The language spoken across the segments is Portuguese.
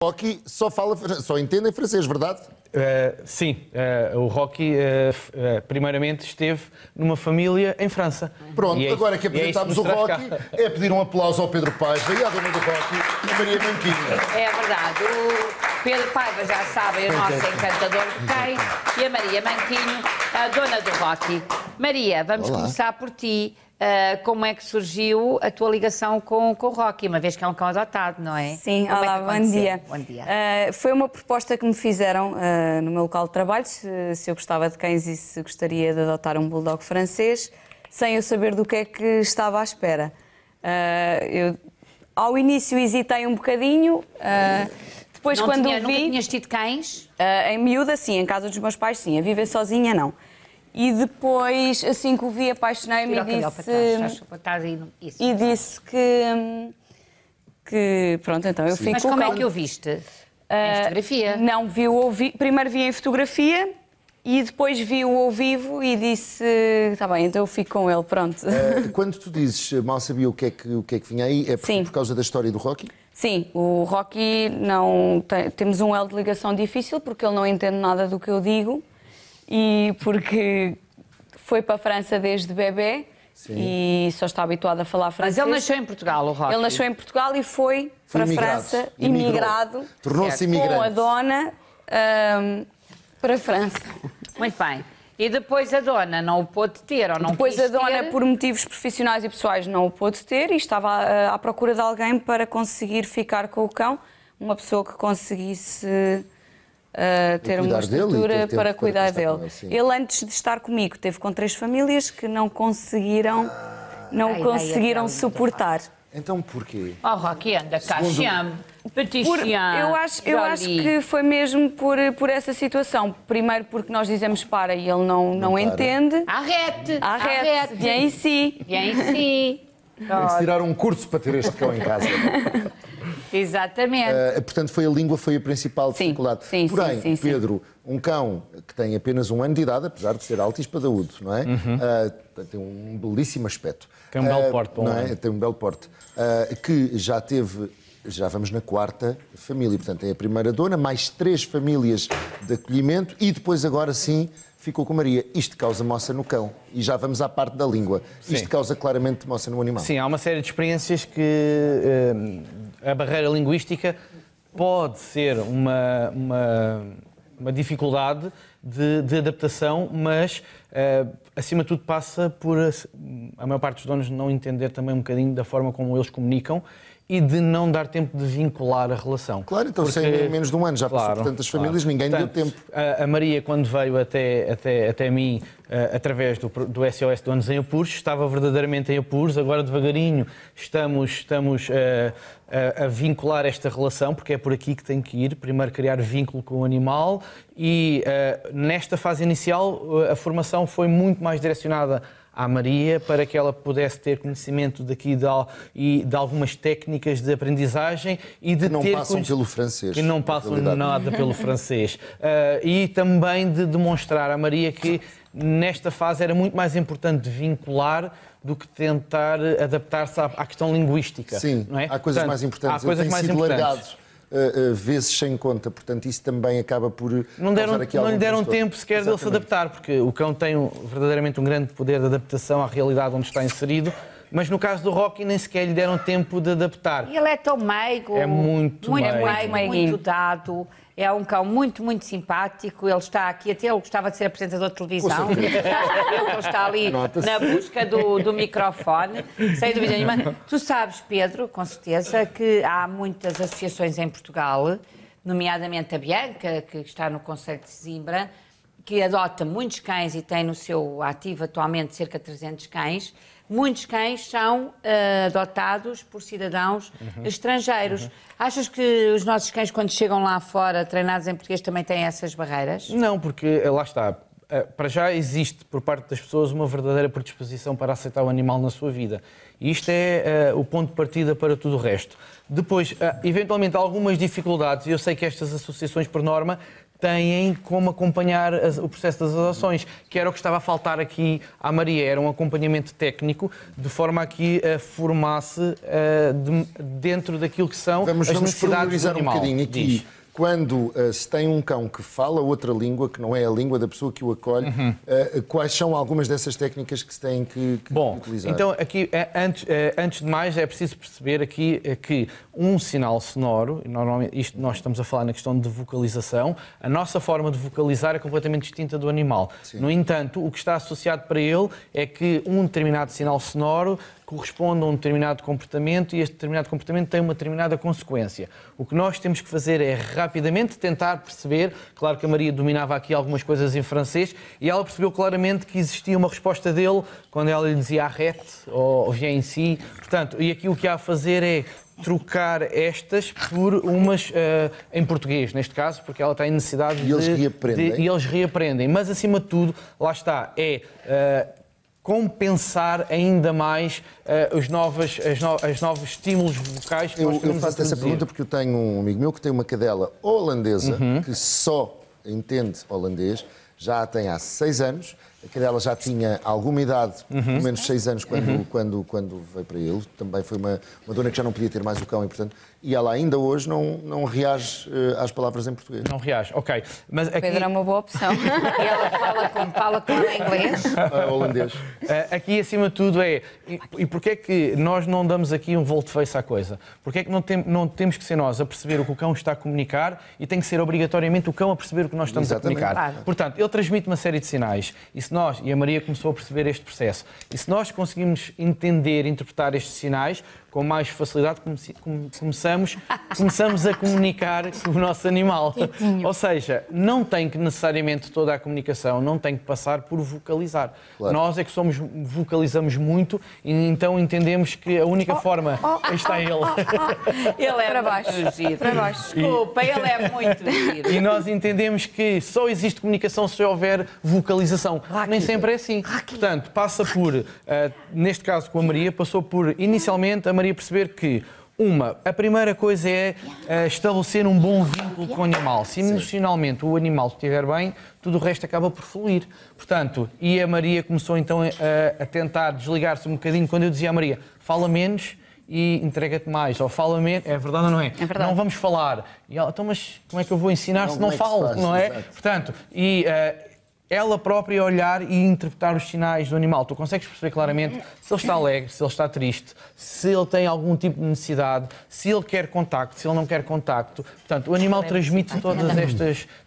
Rocky só entende em francês, verdade? Sim, o Rocky primeiramente esteve numa família em França. Pronto, agora que apresentámos o Rocky, é pedir um aplauso ao Pedro Paiva e à dona do Rocky, a Maria Manquinho. É verdade, o Pedro Paiva, já sabem, o nosso encantador de cães, e a Maria Manquinho, a dona do Rocky. Maria, vamos começar por ti. Como é que surgiu a tua ligação com o Rocky, uma vez que é um cão adotado, não é? Sim, como olá, bom dia. Bom dia. Foi uma proposta que me fizeram no meu local de trabalho, se eu gostava de cães e se gostaria de adotar um bulldog francês, sem eu saber do que é que estava à espera. Eu, ao início, hesitei um bocadinho, depois quando vi... Nunca tinhas tido cães? Em miúda, sim, em casa dos meus pais, sim, a viver sozinha, não. E depois, assim que o vi, apaixonei-me e disse que pronto, então eu fico. Mas como é que o viste? Em fotografia? Não, primeiro vi em fotografia e depois vi-o ao vivo e disse, está bem, então eu fico com ele, pronto. Quando tu dizes mal sabia o que é que vinha aí, é por causa da história do Rocky? Sim, o Rocky não temos um elo de ligação difícil porque ele não entende nada do que eu digo. E porque foi para a França desde bebê e só está habituado a falar francês. Mas ele nasceu em Portugal, o Rocky? Ele nasceu em Portugal e foi para a França, imigrado. Tornou-se imigrante. Com a dona para a França. Muito bem. E depois a dona não o pôde ter ou não depois quis a dona, ter? por motivos profissionais e pessoais, não o pôde ter e estava à procura de alguém para conseguir ficar com o cão. Uma pessoa que conseguisse... ter uma estrutura para cuidar dele. Ele, antes de estar comigo, esteve com 3 famílias que não conseguiram suportar. Então porquê? Oh, Rocky, anda cá, chame. Eu acho que foi mesmo por essa situação. Primeiro porque nós dizemos para e ele não entende. Arrete! Vem em si. Vem em si. Tem-se tirar um curso para ter este cão em casa. Exatamente. Portanto, a língua foi a principal dificuldade. Sim, porém, Pedro, um cão que tem apenas 1 ano de idade, apesar de ser alto e espadaúdo, não é? Tem um belíssimo aspecto. Tem um belo porte, não é? Tem um belo porte. Que já vamos na 4ª família. Portanto, tem a primeira dona, mais 3 famílias de acolhimento e depois, agora sim, ficou com Maria. Isto causa moça no cão. E já vamos à parte da língua. Isto causa claramente moça no animal. Sim, há uma série de experiências que a barreira linguística pode ser uma dificuldade de adaptação, mas acima de tudo passa por a maior parte dos donos não entender também um bocadinho da forma como eles comunicam e de não dar tempo de vincular a relação. Claro, então sem menos de 1 ano já passou por tantas famílias, ninguém deu tempo. A Maria, quando veio até mim, através do SOS Donos em Apuros, estava verdadeiramente em apuros, agora devagarinho estamos a vincular esta relação, porque é por aqui que tem que ir, primeiro criar vínculo com o animal e nesta fase inicial a formação foi muito mais direcionada à Maria para que ela pudesse ter conhecimento daqui e de algumas técnicas de aprendizagem e de que não passam pelo francês. Que não passam nada pelo francês. E também de demonstrar à Maria que nesta fase era muito mais importante vincular do que tentar adaptar-se à questão linguística. Sim, não é? Há coisas mais importantes. Ele tem sido largado vezes sem conta, portanto isso também acaba por não lhe deram tempo sequer dele se adaptar, porque o cão tem verdadeiramente um grande poder de adaptação à realidade onde está inserido, mas no caso do Rocky nem sequer lhe deram tempo de adaptar. E ele é tão meigo, é muito muito dado, é um cão muito, muito simpático, ele está aqui, até ele gostava de ser apresentador de televisão, ele está ali na busca do microfone, sem dúvida nenhuma. Tu sabes, Pedro, com certeza, que há muitas associações em Portugal, nomeadamente a Bianca, que está no Conselho de Sesimbra, que adota muitos cães e tem no seu ativo atualmente cerca de 300 cães. Muitos cães são adotados por cidadãos estrangeiros. Achas que os nossos cães, quando chegam lá fora, treinados em português, também têm essas barreiras? Não, porque lá está. Para já existe, por parte das pessoas, uma verdadeira predisposição para aceitar o animal na sua vida. E isto é o ponto de partida para tudo o resto. Depois, eventualmente, algumas dificuldades, e eu sei que estas associações, por norma, têm como acompanhar o processo das adoções, que era o que estava a faltar aqui à Maria, era um acompanhamento técnico, de forma a que formasse dentro daquilo que são as necessidades do animal. Um bocadinho aqui. Quando se tem um cão que fala outra língua, que não é a língua da pessoa que o acolhe, quais são algumas dessas técnicas que se têm que utilizar? Então, aqui, antes de mais, é preciso perceber aqui que um sinal sonoro, normalmente isto nós estamos a falar na questão de vocalização, a nossa forma de vocalizar é completamente distinta do animal. Sim. No entanto, o que está associado para ele é que um determinado sinal sonoro corresponde a um determinado comportamento e este determinado comportamento tem uma determinada consequência. O que nós temos que fazer é rapidamente tentar perceber, claro que a Maria dominava aqui algumas coisas em francês, e ela percebeu claramente que existia uma resposta dele quando ela lhe dizia arrête ou viens ici. Portanto, e aqui o que há a fazer é trocar estas por umas em português, neste caso, porque ela tem necessidade e eles reaprendem. Mas, acima de tudo, lá está, compensar ainda mais os novos estímulos vocais que nós Eu faço essa pergunta porque eu tenho um amigo meu que tem uma cadela holandesa que só entende holandês, já a tem há 6 anos. A cadela já tinha alguma idade, pelo menos 6 anos, quando veio para ele. Também foi uma dona que já não podia ter mais o cão e, portanto, e ela ainda hoje não reage às palavras em português. Não reage, ok. Mas aqui... Pedro é uma boa opção. E ela fala com ela em inglês? Holandês. Aqui, acima de tudo, e porquê é que nós não damos aqui um volte-face à coisa? Porquê é que não temos que ser nós a perceber o que o cão está a comunicar e tem que ser obrigatoriamente o cão a perceber o que nós estamos a comunicar? Claro. Portanto, ele transmite uma série de sinais. E a Maria começou a perceber este processo. E se nós conseguimos entender, interpretar estes sinais, com mais facilidade começamos a comunicar com o nosso animal. Ou seja, não tem que necessariamente toda a comunicação, não tem que passar por vocalizar. Claro. Nós é que vocalizamos muito e então entendemos que a única forma... Aí está ele. Ele é para baixo. Para baixo. Desculpa, ele é muito giro. E nós entendemos que só existe comunicação se houver vocalização. Nem sempre é assim. Portanto, passa por, neste caso com a Maria, passou por, inicialmente, a Maria perceber que a primeira coisa é estabelecer um bom vínculo com o animal. Se emocionalmente o animal estiver bem, tudo o resto acaba por fluir. Portanto, e a Maria começou então a tentar desligar-se um bocadinho quando eu dizia à Maria, fala menos e entrega-te mais, ou fala menos, é verdade ou não é? É verdade. Não vamos falar. E ela, então, mas como é que eu vou ensinar se não falo, não é? Exato. Portanto, ela própria olhar e interpretar os sinais do animal. Tu consegues perceber claramente se ele está alegre, se ele está triste, se ele tem algum tipo de necessidade, se ele quer contacto, se ele não quer contacto. Portanto, o animal transmite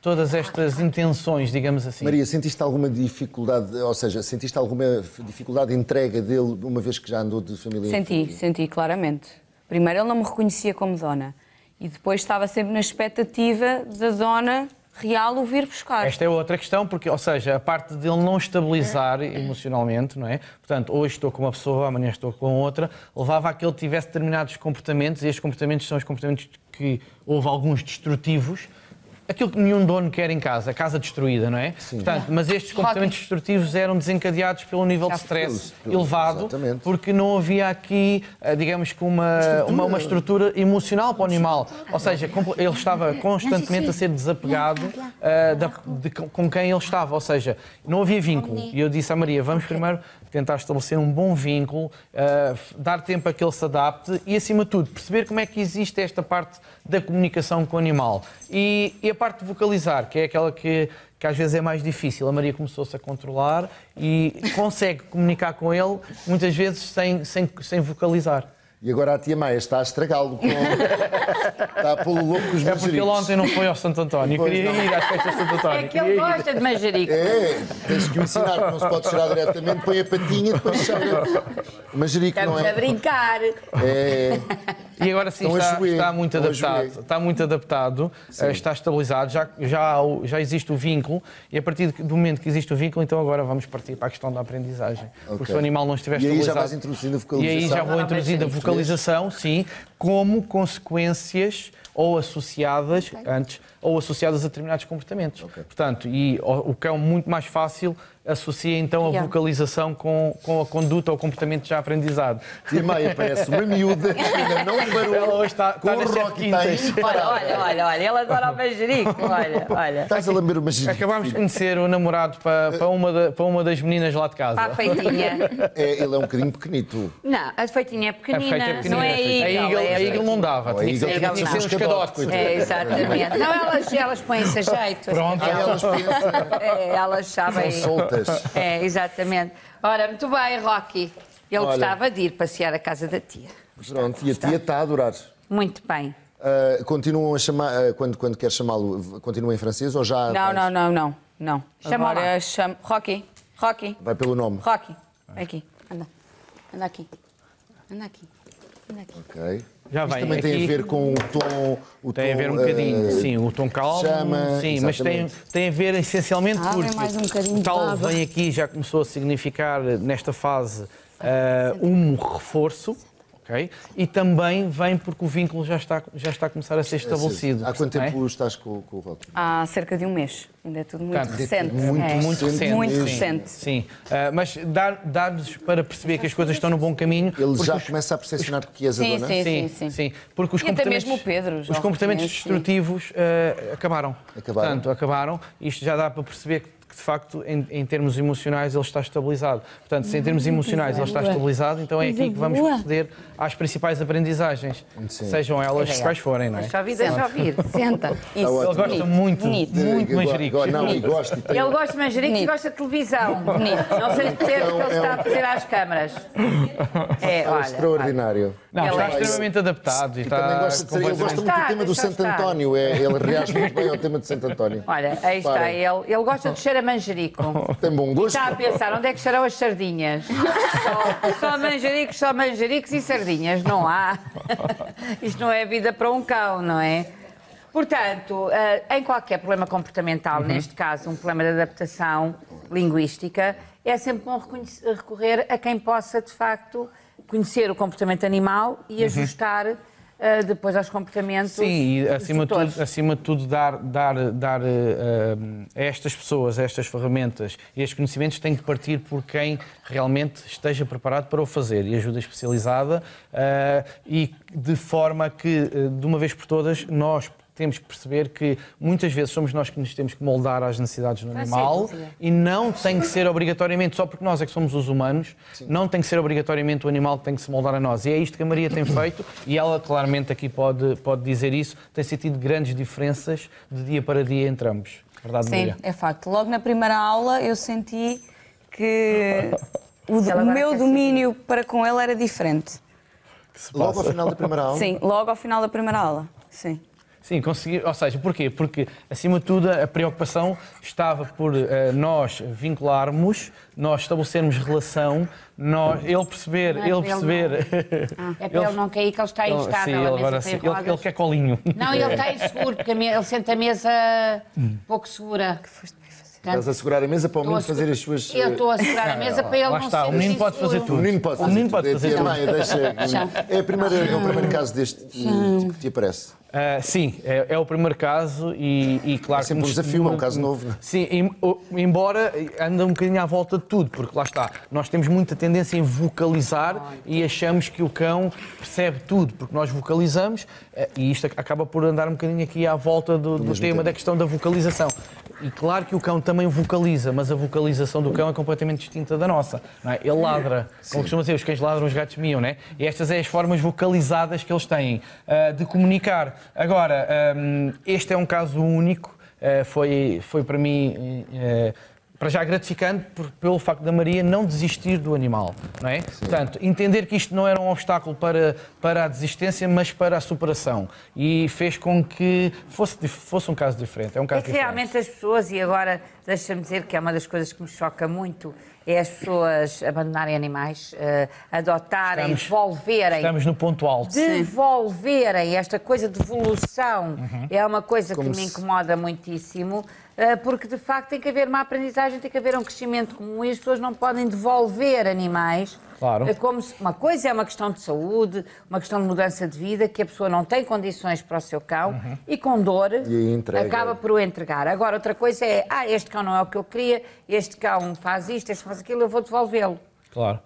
todas estas intenções, digamos assim. Maria, sentiste alguma dificuldade, ou seja, sentiste alguma dificuldade de entrega dele, uma vez que já andou de família? Senti claramente. Primeiro, ele não me reconhecia como dona. E depois estava sempre na expectativa da dona real o vir buscar. Esta é outra questão, porque, ou seja, a parte dele não estabilizar emocionalmente, não é? Portanto, hoje estou com uma pessoa, amanhã estou com outra, levava a que ele tivesse determinados comportamentos, e estes comportamentos são os comportamentos que houve alguns destrutivos, aquilo que nenhum dono quer em casa, a casa destruída, não é? Sim. Portanto, mas estes comportamentos destrutivos eram desencadeados pelo nível de stress elevado, exatamente, porque não havia aqui, digamos que uma estrutura emocional para o animal. Ou seja, ele estava constantemente a ser desapegado com quem ele estava. Ou seja, não havia vínculo. E eu disse à Maria, vamos primeiro tentar estabelecer um bom vínculo, dar tempo a que ele se adapte e, acima de tudo, perceber como é que existe esta parte da comunicação com o animal. E a parte de vocalizar, que é aquela que às vezes é mais difícil. A Maria começou-se a controlar e consegue comunicar com ele, muitas vezes sem vocalizar. E agora a tia Maia está a estragá-lo, está a pô-lo louco com os manjericos. É porque ele ontem não foi ao Santo António, queria ir às festas de Santo António. É que ele gosta de manjericos. Tens que o ensinar que não se pode cheirar diretamente, põe a patinha e depois cheira. O manjerico não é... Estamos a brincar. E agora sim está muito adaptado. Está muito adaptado, está estabilizado, já existe o vínculo e a partir do momento que existe o vínculo, então agora vamos partir para a questão da aprendizagem. Okay. Porque se o animal não estiver estabilizado... E aí já vais introduzindo a vocalização. E aí já vou introduzindo a vocalização, sim, como consequências ou associadas, antes, ou associadas a determinados comportamentos. Portanto, e o cão muito mais fácil associa então a vocalização com a conduta ou comportamento já aprendizado. E a Maia parece uma miúda que ainda não parou. Ela hoje está com o Rocky tens. Olha, ele adora o manjerico, olha. Estás a lamber o manjerico. Acabámos de conhecer o namorado para uma das meninas lá de casa. Para a feitinha. Ele é um bocadinho pequenito. Não, a feitinha é pequenina, A feita é não é a Eagle não dava, tinha que ser um escadote. É, exatamente. Não, elas põem-se a jeito. Pronto. Elas pensam. Elas sabem. São soltas. É, exatamente. Ora, muito bem, Rocky. Ele Olha. gostava de ir passear à casa da tia. Pronto, e a tia está a adorar. Muito bem. Continuam a chamar, quando quer chamá-lo, continua em francês ou já... Não. Chama Agora lá. chamo... Rocky. Vai pelo nome. Vem aqui. Anda aqui. Ok. Já Isto vem também tem aqui. a ver com o tom... Tem a ver um bocadinho, sim, o tom calmo, chama, sim, mas tem a ver essencialmente porque mais um bocadinho o de tal baba. vem aqui já começou a significar nesta fase um reforço, ok? E também vem porque o vínculo já está a começar a ser estabelecido. Há quanto não é? tempo estás com o Rocky? Há cerca de um mês. Ainda é tudo muito Portanto, recente. muito recente. Muito mesmo. recente. Sim, mas dar-nos para perceber que as coisas estão no bom caminho. Ele porque já os- começa a percepcionar que és a Sim, dona? sim. Porque os E até comportamentos, mesmo o Pedro já os o comportamentos reconhece, sim. destrutivos acabaram. Portanto, acabaram. Isto já dá para perceber que de facto, em termos emocionais, ele está estabilizado. Portanto, se em termos emocionais ele está estabilizado, então é aqui que vamos proceder às principais aprendizagens, sejam elas quais forem, não é? Deixa ouvir. Senta. Isso. Ele gosta muito de manjericos. Não, e gosto. Ele gosta de manjericos e gosta de televisão. Não sei se percebes o que ele está a fazer às câmaras. É olha. extraordinário. Não, está Ele é- extremamente adaptado. E E também está gosta de dizer, ele gosta muito do Está, tema do deixa Santo estar. António. Ele reage muito bem ao tema do Santo António. Olha, aí está Para. ele. Ele gosta de cheirar manjerico. Tem bom gosto. Está a pensar onde é que cheirão as sardinhas. Só manjericos e sardinhas. Não há. Isto não é vida para um cão, não é? Portanto, em qualquer problema comportamental, neste caso um problema de adaptação linguística, é sempre bom recorrer a quem possa, de facto, conhecer o comportamento animal e ajustar depois aos comportamentos. Sim, e dos acima de tudo dar a estas pessoas, a estas ferramentas e estes conhecimentos tem de partir por quem realmente esteja preparado para o fazer e ajuda especializada e de forma que, de uma vez por todas, nós temos que perceber que muitas vezes somos nós que nos temos que moldar às necessidades do animal e não tem que ser obrigatoriamente, só porque nós é que somos os humanos, não tem que ser obrigatoriamente o animal que tem que se moldar a nós. E é isto que a Maria tem feito e ela claramente aqui pode dizer isso, tem sentido grandes diferenças de dia para dia entre ambos. Verdade, Sim, Maria? é facto. Logo na primeira aula eu senti que o agora meu quer domínio para com ele era diferente. Logo ao final da primeira aula. Sim, logo ao final da primeira aula. Sim. Sim, conseguir, ou seja, porquê? Porque, acima de tudo, a preocupação estava por nós vincularmos, nós estabelecermos relação, ele perceber... É para ele não cair, que ele está instável. Sim, a ele, mesa agora, tem sim, rodas. ele quer colinho. Não, ele está inseguro, porque ele sente a mesa pouco segura. Estás a segurar a mesa para o menino fazer as suas... Eu estou a segurar a mesa para ele Lá não está, ser o menino pode fazer inseguro. tudo. O menino pode fazer O menino tudo. pode fazer Tia tudo. Maia, é o primeiro caso deste que te aparece. Sim, é o primeiro caso e claro... É sempre um desafio, é um caso novo. Não é? Sim, embora anda um bocadinho à volta de tudo, porque lá está, nós temos muita tendência em vocalizar e achamos que o cão percebe tudo, porque nós vocalizamos e isto acaba por andar um bocadinho aqui à volta do tema da questão da vocalização. E claro que o cão também vocaliza, mas a vocalização do cão é completamente distinta da nossa. Não é? Ele ladra, como costuma dizer, os cães ladram, os gatos miam, não é? E estas são as formas vocalizadas que eles têm de comunicar. Agora, este é um caso único, foi para mim, para já gratificante, pelo facto da Maria não desistir do animal, não é? Portanto, entender que isto não era um obstáculo para a desistência, mas para a superação. E fez com que fosse um caso diferente. É um caso É que diferente. realmente as pessoas, e agora deixa-me dizer que é uma das coisas que me choca muito, é as pessoas abandonarem animais, adotarem, devolverem. Estamos no ponto alto. Devolverem esta coisa de devolução é uma coisa que me incomoda muitíssimo, porque de facto tem que haver uma aprendizagem, tem que haver um crescimento comum e as pessoas não podem devolver animais Claro. Como uma coisa é uma questão de saúde, uma questão de mudança de vida, que a pessoa não tem condições para o seu cão e com dor acaba por o entregar. Agora, outra coisa é, este cão não é o que eu queria, este cão faz isto, este faz aquilo, eu vou devolvê-lo. Claro.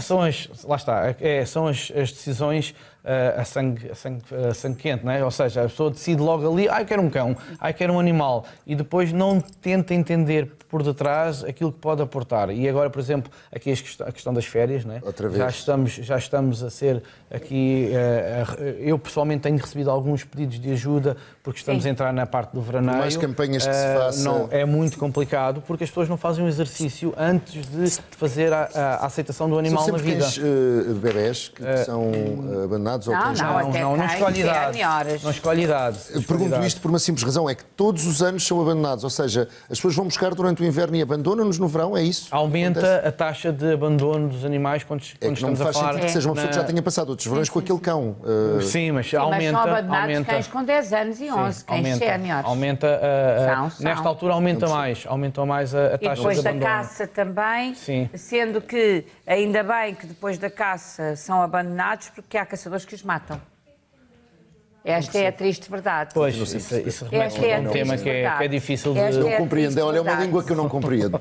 São as decisões a sangue quente, não é? Ou seja, a pessoa decide logo ali, eu quero um cão, quero um animal, e depois não tenta entender por detrás aquilo que pode aportar. E agora, por exemplo, aqui a questão das férias, não é? Outra vez. Já estamos a ser aqui, eu pessoalmente tenho recebido alguns pedidos de ajuda, porque estamos a entrar na parte do veraneio. Mais campanhas que se façam. Não, é muito complicado, porque as pessoas não fazem um exercício antes de fazer a aceitação do animal na vida. São bebés que são abandonados ou cães? Não escolhe idade. Não escolhe idade. Pergunto isto por uma simples razão, é que todos os anos são abandonados, ou seja, as pessoas vão buscar durante o inverno e abandonam-nos no verão, é isso? Aumenta a taxa de abandono dos animais quando estamos a falar... Não faz sentido que seja uma pessoa que já tenha passado outros verões com aquele cão. Sim, mas são aumenta... abandonados cães com 10 anos e 11, cães séniores. Aumenta, nesta altura aumenta mais a taxa de abandono. E depois da caça também, sendo que ainda bem que depois da caça são abandonados porque há caçadores que os matam. Esta é a triste verdade. Pois, isso remete a um tema que é difícil de... Não compreendo, olha, é uma língua que eu não compreendo.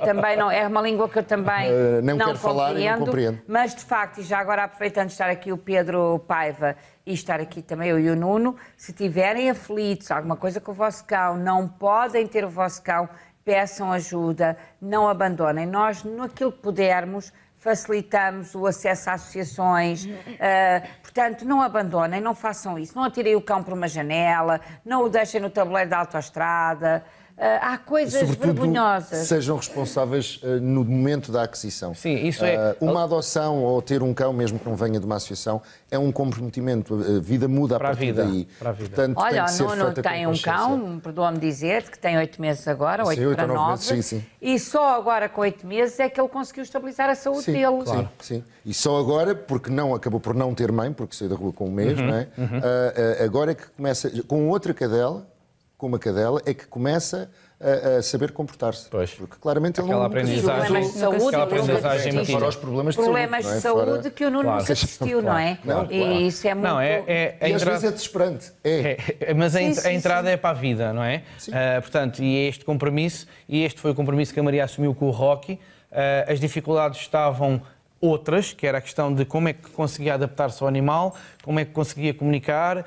Também não, é uma língua que eu também não quero falar e não compreendo. Mas, de facto, e já agora aproveitando de estar aqui o Pedro Paiva e estar aqui também eu e o Nuno, se tiverem aflitos, alguma coisa com o vosso cão, não podem ter o vosso cão, peçam ajuda, não abandonem. Nós, naquilo que pudermos, facilitamos o acesso a associações, portanto, não abandonem, não façam isso, não atirem o cão por uma janela, não o deixem no tabuleiro da autoestrada. Há coisas vergonhosas. Sejam responsáveis no momento da aquisição. Sim, isso é... Uma adoção ou ter um cão, mesmo que não venha de uma associação, é um comprometimento. A vida muda a partir daí. Portanto, olha, o Nuno tem um cão, perdoa-me dizer, que tem 8 meses agora, 8 para 9 meses, e só agora com 8 meses é que ele conseguiu estabilizar a saúde dele. Claro. Sim. E só agora, porque acabou por não ter mãe, porque saiu da rua com um mês, não é? Agora é que começa, com outra cadela, com uma cadela, é que começa a saber comportar-se. Porque claramente ele não... Aprendizagem de saúde, fora os problemas de saúde que o Nuno nunca assistiu, não é? E isso é muito... E às vezes é desesperante. Mas a entrada é para a vida, não é? Portanto, e este compromisso, e este foi o compromisso que a Maria assumiu com o Rocky. As dificuldades estavam outras, que era a questão de como é que conseguia adaptar-se ao animal, como é que conseguia comunicar.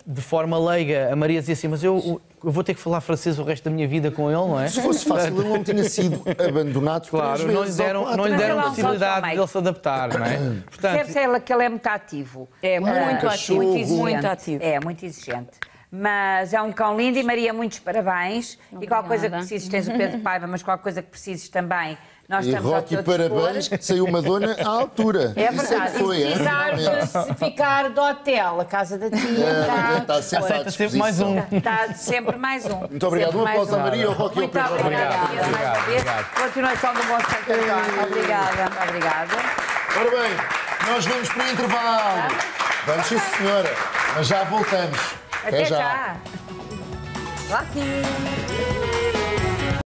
De forma leiga, a Maria dizia assim, mas eu vou ter que falar francês o resto da minha vida com ele, não é? Se fosse fácil, ele não tinha sido abandonado. Claro, não lhe deram a possibilidade de ele se adaptar, não é? Percebe-se que ele é muito ativo. É muito ativo. Muito ativo. É muito exigente. Mas é um cão lindo e Maria, muitos parabéns. Obrigada. E qualquer coisa que precises, tens o Pedro Paiva, mas qualquer coisa que precises também, nós estamos ao teu dispor. E Rocky, parabéns, que saiu uma dona à altura. É verdade. Se precisar de ficar do hotel, a casa da tia, está sempre à disposição. Sempre mais um. Está sempre mais um. Muito obrigado. Um aplauso a Maria e ao Rocky. Muito obrigada. Continuação do bom Santo António. Obrigada. Ora bem, nós vamos para o intervalo. Vamos, sim, senhora. Mas já voltamos. Até já. Rocky.